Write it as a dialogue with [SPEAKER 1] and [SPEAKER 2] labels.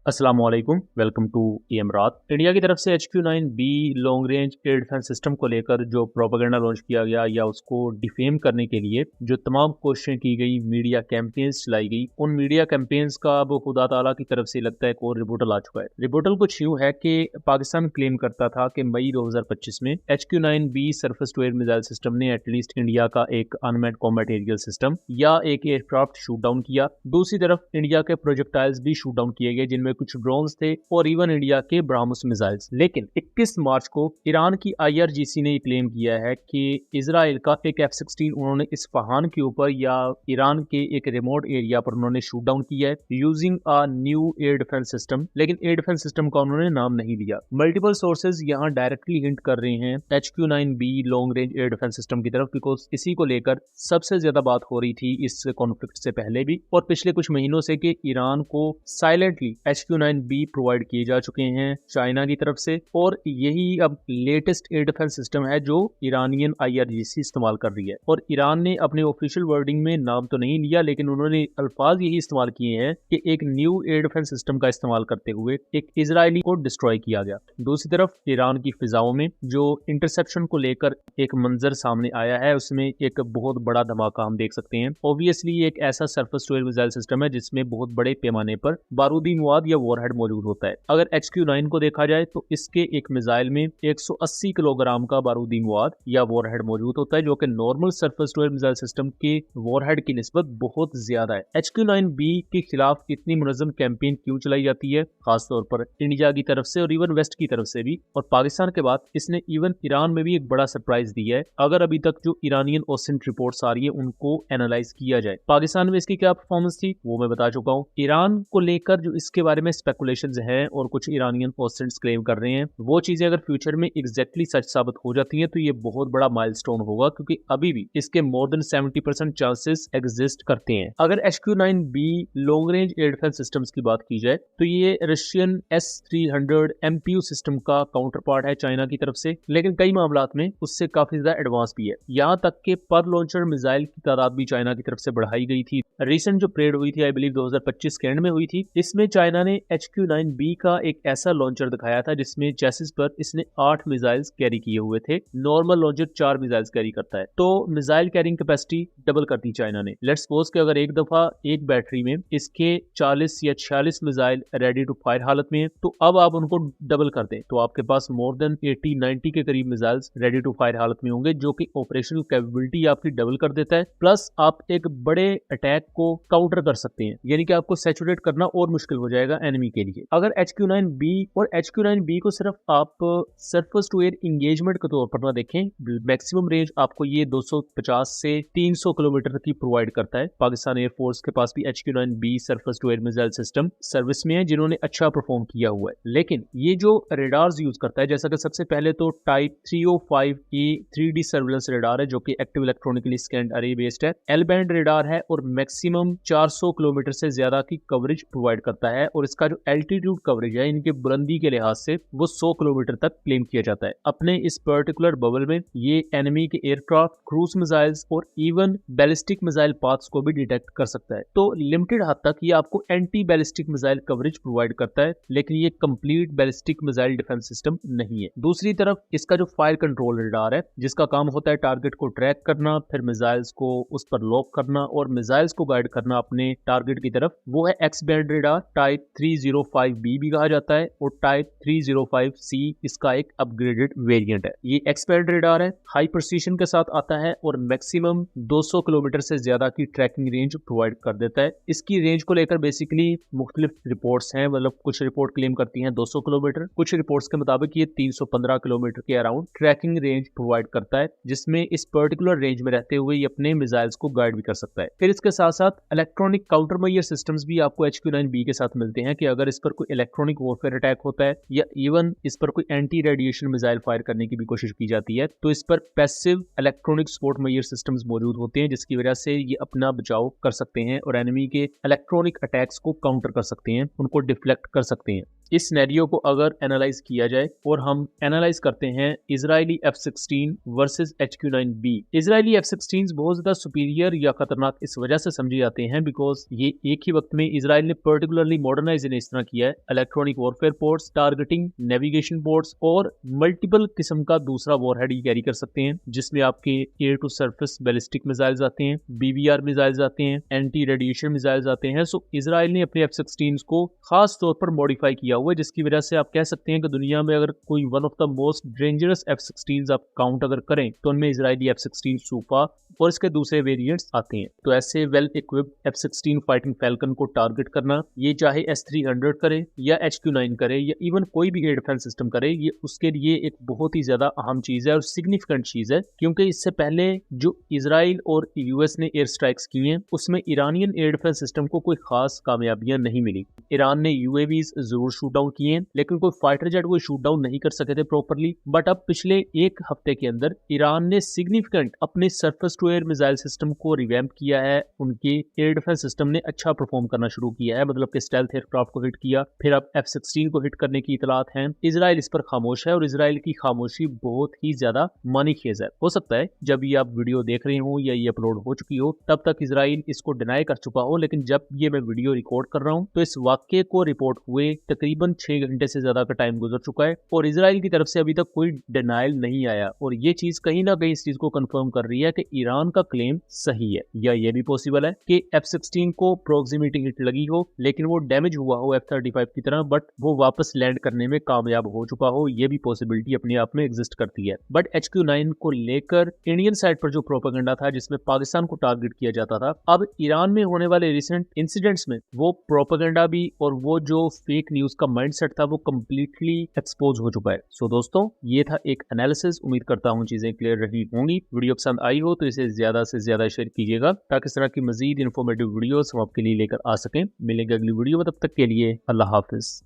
[SPEAKER 1] अस्सलाम वालेकुम, welcome to एमरात। India की तरफ से HQ-9B long range air defence system को लेकर जो प्रोपेगेंडा लॉन्च किया गया या उसको डिफेम करने के लिए जो तमाम कोशिशें की गई, मीडिया कैंपेन्स चलाई गई, उन मीडिया कैंपेन्स का अब खुदा ताला की तरफ से लगता है एक और रिपोर्टल आ चुका है। रिपोर्टल कुछ यूँ है कि पाकिस्तान क्लेम करता था कि मई 2025 में HQ-9B surface to air missile system ने एटलीस्ट इंडिया का एक अनमैन्ड कॉम्बैट एरियल सिस्टम या एक एयरक्राफ्ट शूट डाउन किया। दूसरी तरफ इंडिया के प्रोजेक्टाइल्स भी शूट डाउन किए गए, जिनमें कुछ ड्रोन्स थे और इवन इंडिया के ब्राह्मोस मिसाइल्स। लेकिन 21 मार्च को ईरान की IRGC ने क्लेम किया है कि इजराइल का एक F-16 उन्होंने इस्फहान के ऊपर या ईरान के एक रिमोट एरिया पर उन्होंने शूट डाउन किया है using a new air defence system. लेकिन एयर डिफेंस सिस्टम का उन्होंने नाम नहीं दिया। मल्टीपल सोर्सेज यहाँ डायरेक्टली हिंट कर रहे हैं HQ-9B long range air defence system की तरफ, बिकॉज इसी को लेकर सबसे ज्यादा बात हो रही थी इस कॉन्फ्लिक्ट से पहले भी और पिछले कुछ महीनों से कि ईरान को साइलेंटली HQ-9B प्रोवाइड किए जा चुके हैं चाइना की तरफ से, और यही अब लेटेस्ट एयर डिफेंस सिस्टम है जो ईरानियन IRGC इस्तेमाल कर रही है। और ईरान ने अपने ऑफिशियल वर्डिंग में नाम तो नहीं लिया, लेकिन उन्होंने अल्फाज यही इस्तेमाल किए हैं कि एक न्यू एयर डिफेंस सिस्टम का इस्तेमाल करते हुए एक इजरायली को डिस्ट्रॉय किया गया। दूसरी तरफ ईरान की फिजाओं में जो इंटरसेप्शन को लेकर एक मंजर सामने आया है, उसमें एक बहुत बड़ा धमाका हम देख सकते हैं। ऑब्वियसली एक ऐसा surface to air missile system है जिसमें बहुत बड़े पैमाने पर बारूदी मवाद या वॉरहेड मौजूद होता है। अगर HQ-9 को देखा जाए तो इसके एक मिसाइल में 180 किलोग्राम का बारूदी मवाद या वॉरहेड मौजूद होता है, जो कि normal surface to air missile system के वॉरहेड की निस्बत बहुत ज्यादा है। HQ-9B के खिलाफ इतनी मुनज़्ज़म कैंपेन क्यों चलाई जाती है, खासतौर पर इंडिया की तरफ से और इवन वेस्ट की तरफ से भी, और पाकिस्तान के बाद इसने इवन ईरान में भी एक बड़ा सरप्राइज दिया है। अगर अभी तक जो ईरानियन ओसेंट रिपोर्ट्स आ रही है उनको एनालाइज किया जाए, पाकिस्तान में इसकी क्या परफॉर्मेंस थी वो मैं बता चुका हूँ। ईरान को लेकर जो इसके बारे में स्पेकुलेशंस हैं और कुछ ईरानियन ओसेंट्स क्लेम कर रहे हैं, वो चीजें अगर फ्यूचर में एग्जैक्टली सच साबित हो जाती हैं तो ये बहुत बड़ा माइलस्टोन होगा, क्योंकि अभी भी इसके मोर देन 70% चांसेस एग्जिस्ट करते हैं। अगर HQ-9B long range air defence systems की बात की जाए तो ये रशियन S-300 MPU सिस्टम का काउंटर पार्ट है चाइना की तरफ से, लेकिन कई मामलात में उससे काफी ज्यादा एडवांस भी है। यहाँ तक के पर लॉन्चर मिसाइल की तादाद भी चाइना की तरफ से बढ़ाई गई थी। रिसेंट जो परेड हुई थी, आई बिलीव 2025 के एंड में हुई थी, इसमें चाइना ने HQ-9B का एक ऐसा लॉन्चर दिखाया था जिसमें चेसिस पर इसने 8 मिसाइल्स कैरी किए हुए थे। नॉर्मल लॉन्चर 4 मिसाइल्स कैरी करता है, तो मिसाइल कैरिंग कैपेसिटी डबल कर दी चाइना ने। लेट्स सपोज कि अगर एक दफा एक बैटरी में इसके 40 या 46 मिसाइल रेडी टू फायर हालत में है, तो अब आप उनको डबल कर दें तो आपके पास मोर देन 80-90 के करीब मिसाइल्स रेडी टू फायर हालत में होंगे, जो कि ऑपरेशनल कैपेबिलिटी आपकी डबल कर देता है। प्लस आप एक बड़े अटैक को काउंटर कर सकते हैं, यानी कि आपको सैचुरेट करना और मुश्किल हो जाएगा एनिमी के लिए। अगर HQ-9B और HQ-9B को सिर्फ आप सरफेस टू एयर इंगेजमेंट के तौर पर ना देखें, मैक्सिमम रेंज आपको ये 250 से 300 किलोमीटर की प्रोवाइड करता है। पाकिस्तान एयरफोर्स के पास भी HQ-9B surface to air missile system service में है जिन्होंने अच्छा परफॉर्म किया हुआ है। लेकिन ये जो रेडार्स यूज करता है, जैसा कि सबसे पहले तो type 305A 3D surveillance radar है जो कि एक्टिव इलेक्ट्रॉनिकली स्कैन्ड अरे बेस्ड है। एल बैंड रेडार है और मैक्सिमम 400 किलोमीटर से ज्यादा की कवरेज प्रोवाइड करता है, और इसका जो एल्टीट्यूड कवरेज है इनके बुलंदी के लिहाज से वो 100 किलोमीटर तक क्लेम किया जाता है। अपने इस पर्टिकुलर बबल में ये एनिमी के एयरक्राफ्ट, क्रूज मिसाइल्स और इवन बैलिस्टिक मिसाइल पाथ्स को भी डिटेक्ट कर सकता है। तो लिमिटेड हद तक ये आपको anti ballistic missile coverage provide करता है, लेकिन ये complete ballistic missile defence system नहीं है। दूसरी तरफ इसका जो फायर कंट्रोल रेडार है, जिसका काम होता है टारगेट को ट्रैक करना, फिर मिसाइल्स को उस पर लॉक करना और मिसाइल्स को गाइड करना अपने टारगेट की तरफ, वो है x band radar. Type 305B भी कहा जाता है और टाइप 305C इसका एक अपग्रेडेड वेरिएंट है। ये एक्स बैंड रेडार है, हाई प्रिसीजन के साथ आता है और मैक्सिमम 200 किलोमीटर से ज्यादा की ट्रैकिंग रेंज प्रोवाइड कर देता है। इसकी रेंज को लेकर बेसिकली मुख्तलिफ रिपोर्ट्स हैं, मतलब कुछ रिपोर्ट क्लेम करती हैं 200 किलोमीटर, कुछ रिपोर्ट्स के मुताबिक ये 315 किलोमीटर के अराउंड ट्रैकिंग रेंज प्रोवाइड करता है, जिसमें इस पर्टिकुलर रेंज में रहते हुए ये अपने मिसाइल्स को गाइड भी कर सकता है। फिर इसके साथ साथ इलेक्ट्रॉनिक काउंटर मेजर सिस्टम्स भी आपको HQ-9B के साथ मिलते हैं कि अगर इस पर कोई इलेक्ट्रॉनिक वॉरफेयर अटैक होता है या इवन इस पर कोई एंटी रेडिएशन मिसाइल फायर करने की भी कोशिश की जाती है, तो इस पर passive electronic support measure systems मौजूद होते हैं, जिसकी वजह से ये अपना बचाव कर सकते हैं और एनिमी के इलेक्ट्रॉनिक अटैक्स को काउंटर कर सकते हैं, उनको डिफ्लेक्ट कर सकते हैं। इस सिनेरियो को अगर एनालाइज किया जाए और हम एनालाइज करते हैं Israeli F-16 versus HQ-9B, Israeli F-16 बहुत ज्यादा सुपीरियर या खतरनाक इस वजह से समझे जाते हैं बिकॉज ये एक ही वक्त में इजराइल ने पर्टिकुलरली मॉडर्नाइज ऑर्गेनाइजर ने इस तरह किया है, electronic warfare ports, targeting, navigation ports और मल्टीपल किस्म का दूसरा वॉरहेड ही कैरी कर सकते हैं, जिसमें आपके air to surface ballistic missiles आते हैं, BBR मिसाइल्स आते हैं, एंटी रेडिएशन मिसाइल्स आते हैं। सो इजराइल ने अपने F-16 को खास तौर पर मॉडिफाई किया हुआ है, जिसकी वजह से आप कह सकते हैं कि दुनिया में अगर कोई one of the most dangerous F-16 आप काउंट अगर करें तो उनमें इजरायली F-16 सूफा और इसके दूसरे वेरिएंट्स आते हैं। तो ऐसे well equipped F-16 fighting falcon को टारगेट करना, ये चाहे S-300 करे या HQ-9 करे या इवन कोई भी एयर डिफेंस सिस्टम करे, ये उसके लिए एक बहुत ही ज्यादा अहम चीज है और सिग्निफिकेंट चीज है, क्योंकि इससे पहले जो इजराइल और US ने एयर स्ट्राइक्स की हैं उसमें ईरानियन एयर डिफेंस सिस्टम को कोई खास कामयाबियां नहीं मिली। ईरान ने UAVs जरूर शूट डाउन किए हैं, लेकिन कोई फाइटर जेट को शूट डाउन नहीं कर सके थे प्रॉपरली। बट अब पिछले एक हफ्ते के अंदर ईरान ने सिग्निफिकेंट अपने surface to air missile system को रिवैम्प किया है। उनके एयर डिफेंस सिस्टम ने अच्छा परफॉर्म करना शुरू किया है, मतलब कि स्टेल्थ एयरक्राफ्ट को हिट किया, फिर अब F-16 को हिट करने की इतलात हैं। इजराइल इस पर खामोश है और इजराइल की खामोशी बहुत ही ज्यादा मानीखेज है। हो सकता है जब ये आप वीडियो देख रहे हो या ये अपलोड हो चुकी हो तब तक इजराइल इसको डिनाई कर चुका हो, लेकिन जब ये मैं वीडियो रिकॉर्ड कर रहा हूँ तो इस वाक्य को रिपोर्ट हुए तकरीबन 6 घंटे से ज्यादा का टाइम गुजर चुका है और इजराइल की तरफ से अभी तक कोई डिनाइल नहीं आया। और ये चीज कहीं ना कहीं इस चीज को कंफर्म कर रही है कि ईरान का क्लेम सही है। या ये भी पॉसिबल है कि F-16 को प्रोक्सिमिटी हिट लगी हो लेकिन वो डैमेज हुआ हो F-35 की तरह, बट वो वापस लैंड करने में कामयाब हो चुका हो। ये भी पॉसिबिलिटी अपने आप में एग्जिस्ट करती है। बट HQ-9 को लेकर इंडियन साइड पर जो प्रोपेगेंडा था जिसमें पाकिस्तान को टारगेट किया जाता था, अब ईरान में होने वाले रिसेंट इंसिडेंट्स में वो प्रोपेगेंडा भी और वो जो फेक न्यूज का माइंडसेट था वो कंप्लीटली एक्सपोज हो चुका है। सो दोस्तों, ये था एक एनालिसिस। उम्मीद करता हूँ चीजें क्लियर रही होंगी। वीडियो पसंद आई हो तो इसे ज्यादा से ज्यादा शेयर कीजिएगा ताकि इस तरह की मजीद इन्फॉर्मेटिव वीडियोस हम आपके लिए लेकर आ सकें। मिलेंगे अगली वीडियो में, तब तक के लिए अल्लाह हाफिज।